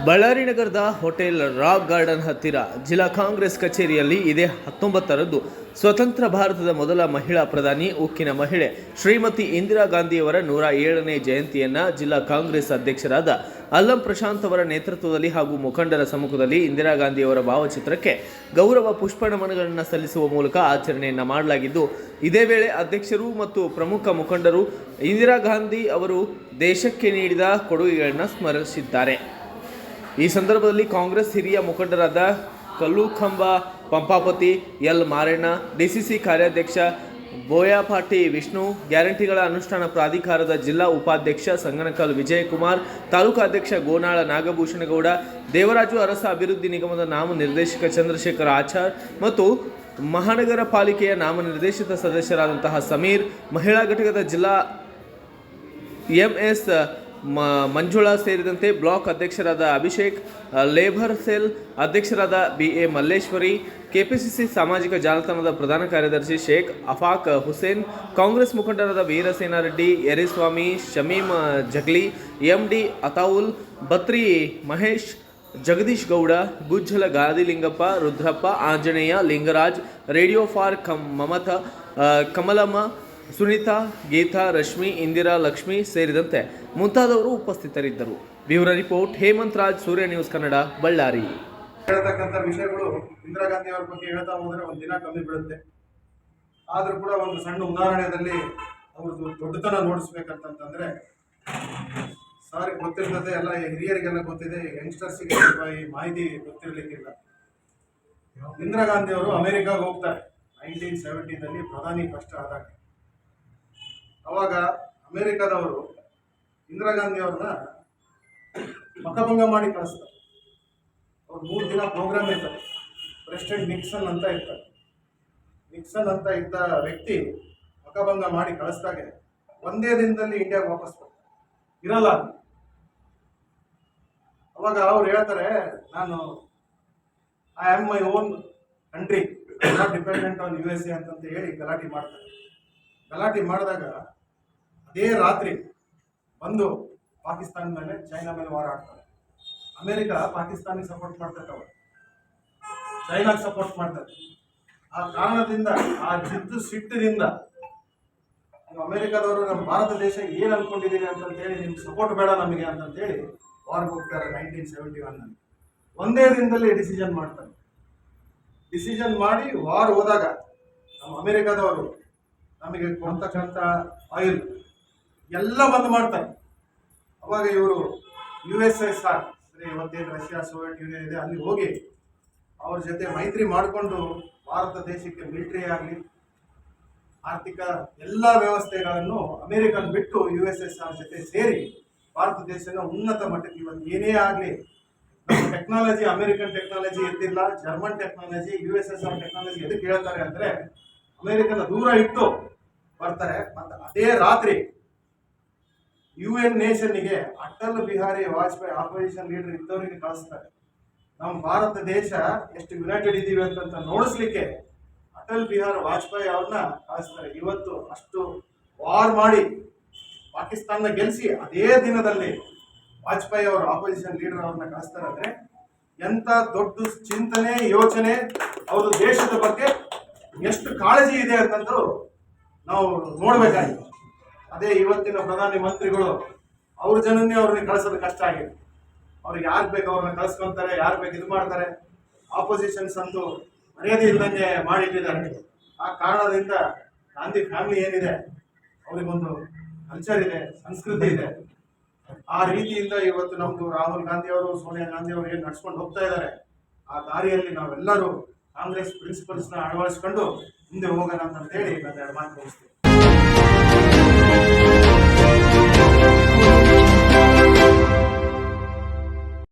ಬಳ್ಳಾರಿ ನಗರದ hotel rock garden ಹತ್ತಿರ ಜಿಲ್ಲಾ ಕಾಂಗ್ರೆಸ್ ಕಚೇರಿಯಲ್ಲಿ ಇದೇ 19ರಂದು ಸ್ವತಂತ್ರ ಭಾರತದ ಮೊದಲ ಮಹಿಳಾ ಪ್ರಧಾನಿ ಉಕ್ಕಿನ ಮಹಿಳೆ ಶ್ರೀಮತಿ ಇಂದಿರಾ ಗಾಂಧಿಯವರ 107ನೇ ಜಯಂತಿಯನ್ನು ಜಿಲ್ಲಾ ಕಾಂಗ್ರೆಸ್ ಅಧ್ಯಕ್ಷರಾದ ಅಲ್ಲಂ ಪ್ರಶಾಂತ್ ಅವರ ನೇತೃತ್ವದಲ್ಲಿ ಹಾಗೂ ಮುಖಂಡರ ಸಮ್ಮುಖದಲ್ಲಿ ಇಂದಿರಾ ಗಾಂಧಿಯವರ ಭಾವಚಿತ್ರಕ್ಕೆ ಗೌರವ ಪುಷ್ಪ ನಮನಗಳನ್ನು ಸಲ್ಲಿಸುವ ಮೂಲಕ ಆಚರಣೆಯನ್ನು ಮಾಡಲಾಗಿದ್ದು, ಇದೇ ವೇಳೆ ಅಧ್ಯಕ್ಷರು ಮತ್ತು ಪ್ರಮುಖ ಮುಖಂಡರು ಇಂದಿರಾ ಗಾಂಧಿ ಅವರು ದೇಶಕ್ಕೆ ನೀಡಿದ ಕೊಡುಗೆಗಳನ್ನು ಸ್ಮರಿಸಿದ್ದಾರೆ. ಈ ಸಂದರ್ಭದಲ್ಲಿ ಕಾಂಗ್ರೆಸ್ ಹಿರಿಯ ಮುಖಂಡರಾದ ಕಲ್ಲುಖಂಬ ಪಂಪಾಪತಿ, ಎಲ್ ಮಾರಣ್ಣ, ಡಿಸಿಸಿ ಕಾರ್ಯಾಧ್ಯಕ್ಷ ಬೋಯಾಪಾಟಿ ವಿಷ್ಣು, ಗ್ಯಾರಂಟಿಗಳ ಅನುಷ್ಠಾನ ಪ್ರಾಧಿಕಾರದ ಜಿಲ್ಲಾ ಉಪಾಧ್ಯಕ್ಷ ಸಂಗನಕಲ್ ವಿಜಯಕುಮಾರ್, ತಾಲೂಕಾಧ್ಯಕ್ಷ ಗೋನಾಳ ನಾಗಭೂಷಣಗೌಡ, ದೇವರಾಜು ಅರಸ ಅಭಿವೃದ್ಧಿ ನಿಗಮದ ನಾಮನಿರ್ದೇಶಕ ಚಂದ್ರಶೇಖರ್ ಆಚಾರ್ ಮತ್ತು ಮಹಾನಗರ ಪಾಲಿಕೆಯ ನಾಮನಿರ್ದೇಶಿತ ಸದಸ್ಯರಾದಂತಹ ಸಮೀರ್, ಮಹಿಳಾ ಘಟಕದ ಜಿಲ್ಲಾ ಎಂಎಸ್ ಮಂಜುಳಾ ಸೇರಿದಂತೆ ಬ್ಲಾಕ್ ಅಧ್ಯಕ್ಷರಾದ ಅಭಿಷೇಕ್, ಲೇಬರ್ ಸೆಲ್ ಅಧ್ಯಕ್ಷರಾದ BA ಮಲ್ಲೇಶ್ವರಿ, ಕೆಪಿಸಿಸಿ ಸಾಮಾಜಿಕ ಜಾಲತಾಣದ ಪ್ರಧಾನ ಕಾರ್ಯದರ್ಶಿ ಶೇಖ್ ಅಫಾಕ್ ಹುಸೇನ್, ಕಾಂಗ್ರೆಸ್ ಮುಖಂಡರಾದ Veerasena Reddy, Yariswamy, Shameem Jagli, MD Ataul, Batri Mahesh, Jagadish Gowda, Gujjala Gadilingappa, Rudrappa, Anjaneya, Lingaraj, radio for Mamata, Kamalamma, Sunita, Geeta, Rashmi, Indira, Lakshmi ಸೇರಿದಂತೆ ಮುಂತಾದವರು ಉಪಸ್ಥಿತರಿದ್ದರು. Bureau report Hemant Raj, Surya news Kannada, Ballari. ಹೇಳ್ತಕ್ಕಂಥ ವಿಷಯಗಳು ಇಂದಿರಾ ಗಾಂಧಿ ಅವರ ಬಗ್ಗೆ ಹೇಳ್ತಾ ಹೋದರೆ ಒಂದು ದಿನ ಕಮ್ಮಿ ಬಿಡುತ್ತೆ. ಆದರೂ ಕೂಡ ಒಂದು ಸಣ್ಣ ಉದಾಹರಣೆಯಲ್ಲಿ ಅವ್ರದ್ದು ದೊಡ್ಡತನ ನೋಡಿಸ್ಬೇಕಂತಂದ್ರೆ ಸಾರಿಗೆ ಗೊತ್ತಿರ್ತದೆ, ಎಲ್ಲ ಹಿರಿಯರಿಗೆಲ್ಲ ಗೊತ್ತಿದೆ, ಯಂಗ್ಸ್ಟರ್ಸಿಗೆ ಈ ಮಾಹಿತಿ ಗೊತ್ತಿರಲಿಕ್ಕಿಲ್ಲ. ಇಂದಿರಾ ಗಾಂಧಿ ಅವರು ಅಮೆರಿಕಾಗೆ ಹೋಗ್ತಾರೆ 1970ದಲ್ಲಿ ಪ್ರಧಾನಿ ಫಸ್ಟ್ ಆದಾಗ. ಅವಾಗ ಅಮೆರಿಕದವರು ಇಂದಿರಾ ಗಾಂಧಿ ಅವ್ರನ್ನ ಮತಭಂಗ ಮಾಡಿ ಕಳಿಸ್ತಾರೆ. ಅವ್ರು 3 ದಿನ ಪ್ರೋಗ್ರಾಮ್ ಇರ್ತಾರೆ. ಪ್ರೆಸಿಡೆಂಟ್ ನಿಕ್ಸನ್ ಅಂತ ಇರ್ತಾರೆ. ನಿಕ್ಸನ್ ಅಂತ ಇದ್ದ ವ್ಯಕ್ತಿ ಮತಭಂಗ ಮಾಡಿ ಕಳಿಸ್ದಾಗೆ ಒಂದೇ ದಿನದಲ್ಲಿ ಇಂಡಿಯಾಗೆ ವಾಪಸ್ ಬರ್ತಾರೆ, ಇರಲ್ಲ. ಅವಾಗ ಅವ್ರು ಹೇಳ್ತಾರೆ, ನಾನು I am my own country, not dependent on USA ಅಂತಂತ ಹೇಳಿ ಗಲಾಟೆ ಮಾಡ್ತಾರೆ. ಗಲಾಟೆ ಮಾಡಿದಾಗ ಅದೇ ರಾತ್ರಿ ಬಂದು ಪಾಕಿಸ್ತಾನ ಮೇಲೆ, ಚೈನಾ ಮೇಲೆ ವಾರ ಆಡ್ತಾರೆ. ಅಮೆರಿಕ ಪಾಕಿಸ್ತಾನಿಗೆ ಸಪೋರ್ಟ್ ಮಾಡ್ತಾರೆ, ಚೈನಾಗೆ ಸಪೋರ್ಟ್ ಮಾಡ್ತಾರೆ. ಆ ಕಾರಣದಿಂದ, ಆ ಸಿಟ್ಟಿನಿಂದ ಅಮೆರಿಕದವರು ನಮ್ಮ ಭಾರತ ದೇಶ ಏನು ಅನ್ಕೊಂಡಿದ್ದೀರಿ ಅಂತಂತೇಳಿ ನಿಮ್ಗೆ ಸಪೋರ್ಟ್ ಬೇಡ ನಮಗೆ ಅಂತಂತೇಳಿ ವಾರ್ಗೆ ಹೋಗ್ತಾರೆ 1971ನಲ್ಲಿ. ಒಂದೇ ದಿನದಲ್ಲಿ ಡಿಸಿಷನ್ ಮಾಡ್ತಾರೆ. ಡಿಸಿಷನ್ ಮಾಡಿ ವಾರ್ ಹೋದಾಗ ನಮ್ಮ ಅಮೆರಿಕದವರು ನಮಗೆ ಕೊಡ್ತಕ್ಕಂಥ ಆಯಿಲ್ ಎಲ್ಲ ಬಂದ್ ಮಾಡ್ತಾರೆ. ಅವಾಗ ಇವರು USSR, ಇವತ್ತೇನು ರಷ್ಯಾ, ಸೋವಿಯತ್ ಯೂನಿಯನ್ ಇದೆ, ಅಲ್ಲಿ ಹೋಗಿ ಅವ್ರ ಜೊತೆ ಮೈತ್ರಿ ಮಾಡಿಕೊಂಡು ಭಾರತ ದೇಶಕ್ಕೆ ಮಿಲಿಟರಿ ಆಗಲಿ, ಆರ್ಥಿಕ ಎಲ್ಲ ವ್ಯವಸ್ಥೆಗಳನ್ನು ಅಮೆರಿಕನ್ ಬಿಟ್ಟು USSR ಜೊತೆ ಸೇರಿ ಭಾರತ ದೇಶನ ಉನ್ನತ ಮಟ್ಟಕ್ಕೆ, ಇವತ್ತು ಏನೇ ಆಗಲಿ ನಮ್ಮ ಟೆಕ್ನಾಲಜಿ, ಅಮೆರಿಕನ್ ಟೆಕ್ನಾಲಜಿ ಇದ್ದಿಲ್ಲ, ಜರ್ಮನ್ ಟೆಕ್ನಾಲಜಿ, USSR ಟೆಕ್ನಾಲಜಿ ಎದಕ್ಕೆ ಹೇಳ್ತಾರೆ ಅಂದರೆ ಅಮೆರಿಕನ ದೂರ ಇಟ್ಟು ಬರ್ತಾರೆ. ಮತ್ತು ಅದೇ ರಾತ್ರಿ UN ನೇಷನ್ನಿಗೆ ಅಟಲ್ ಬಿಹಾರಿ ವಾಜಪೇಯಿ ಆಪೋಸಿಷನ್ ಲೀಡರ್ ಇದ್ದವರಿಗೆ ಕಳಿಸ್ತಾರೆ. ನಮ್ಮ ಭಾರತ ದೇಶ ಎಷ್ಟು ಯುನೈಟೆಡ್ ಇದ್ದೀವಿ ಅಂತ ನೋಡಿಸ್ಲಿಕ್ಕೆ ಅಟಲ್ ಬಿಹಾರಿ ವಾಜಪೇಯಿ ಅವ್ರನ್ನ ಕಳಿಸ್ತಾರೆ. ಇವತ್ತು ಅಷ್ಟು ವಾರ್ ಮಾಡಿ ಪಾಕಿಸ್ತಾನ ಗೆಲ್ಲಿಸಿ ಅದೇ ದಿನದಲ್ಲಿ ವಾಜಪೇಯಿ ಅವರು ಆಪೋಸಿಷನ್ ಲೀಡರ್ ಅವ್ರನ್ನ ಕಳಿಸ್ತಾರೆ. ಅಂದ್ರೆ ಎಂತ ದೊಡ್ಡ ಚಿಂತನೆ, ಯೋಚನೆ, ಅವರು ದೇಶದ ಬಗ್ಗೆ ಎಷ್ಟು ಕಾಳಜಿ ಇದೆ ಅಂತಂದ್ರು ನಾವು ನೋಡ್ಬೇಕಾಗಿತ್ತು. ಅದೇ ಇವತ್ತಿನ ಪ್ರಧಾನಿ ಮಂತ್ರಿಗಳು ಅವ್ರ ಜನನ್ನೇ ಅವ್ರನ್ನ ಕಳಿಸೋದು ಕಷ್ಟ ಆಗಿದೆ. ಅವ್ರಿಗೆ ಯಾರು ಬೇಕು ಅವ್ರನ್ನ ಕಳಿಸ್ಕೊಂತಾರೆ, ಯಾರು ಬೇಕು ಇದು ಮಾಡ್ತಾರೆ. ಆಪೋಸಿಷನ್ಸ್ ಅಂತೂ ಮರ್ಯಾದೆ ಇಲ್ದಂಗೆ ಮಾಡಿಟ್ಟಿದ್ದಾರೆ. ಆ ಕಾರಣದಿಂದ ಗಾಂಧಿ ಫ್ಯಾಮಿಲಿ ಏನಿದೆ, ಅವ್ರಿಗೊಂದು ಕಲ್ಚರ್ ಇದೆ, ಸಂಸ್ಕೃತಿ ಇದೆ. ಆ ರೀತಿಯಿಂದ ಇವತ್ತು ನಮ್ದು ರಾಹುಲ್ ಗಾಂಧಿ ಅವರು, ಸೋನಿಯಾ ಗಾಂಧಿ ಅವರು ಏನು ನಡ್ಸ್ಕೊಂಡು ಹೋಗ್ತಾ ಇದ್ದಾರೆ, ಆ ದಾರಿಯಲ್ಲಿ ನಾವೆಲ್ಲರೂ ಕಾಂಗ್ರೆಸ್ ಪ್ರಿನ್ಸಿಪಲ್ಸ್ನ ಅಳವಡಿಸ್ಕೊಂಡು ಮುಂದೆ ಹೋಗೋಣ ಅಂತ ಹೇಳಿ ನಾನು 2 ಮಾತು ಮುಗಿಸ್ತೀನಿ.